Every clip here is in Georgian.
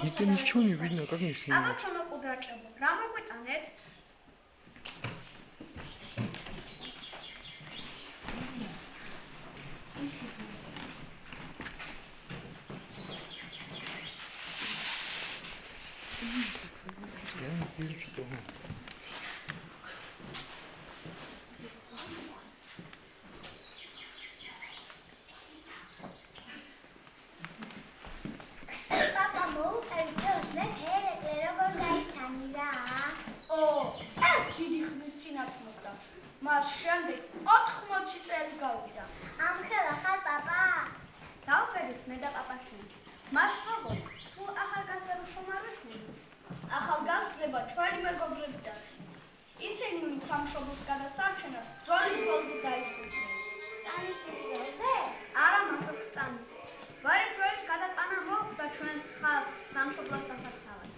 Это ничего не видно, как не снимать. Я не вижу, что дома. მას შემდეგ 80 წელი გავიდა. ამხელა ხარ პაპა? დავხედით მე და პაპაშვილი. მას როგორ? სულ ახალგაზრდა ხომ არ ვიქნები? ახალგაზრდება ჩვენი მეგობრები დარჩნენ. ისინი ვინც სამშობლოს გადასარჩენად ბრძოლის ველზე დაიხუძნენ. წამისის ველზე? არა მარტო წამისის. ვარი დროის გადატანა მოხდა ჩვენს ხალხს სამშობლოს დასაცავად.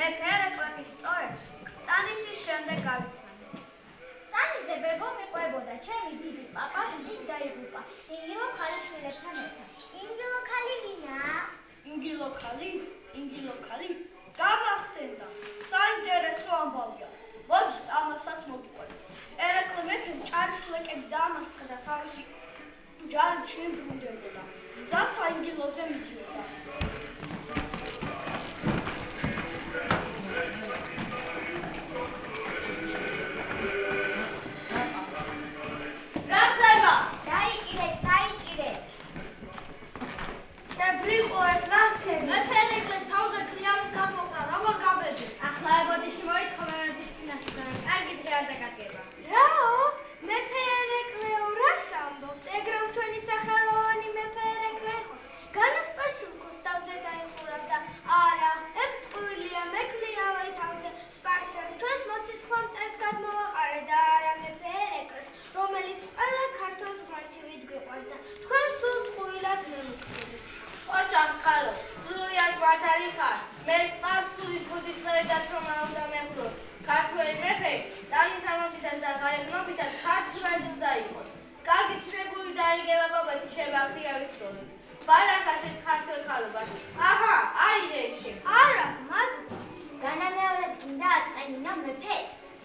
მე ფერეკლე სწორედ წამისის შემდეგ გავიცანე. წამისზე ბებო მიყვებოდა, ჩემი დიდი პაპა გზით დაიღუპა, ინგილო ქალიშვილებთან ერთად. ინგილო ქალი ვინა? ინგილო ქალი? გამახსენდა. საინტერესო ამბავია. მოდით ამასაც მოგიყვებით. ერეკლე მეფემ ჭარის ლეკები დაამარცხა და თავისი ჯარით შინ ბრუნდებოდა. გზა საინგილოზე მიდიოდა.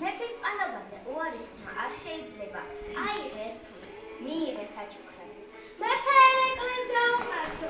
მეფის პანობაზე უარი თქმა არ შეიძლება. აიღეს თუ მიიღეს საჩუქრად. მეფე ერეკლეს გაუმართო.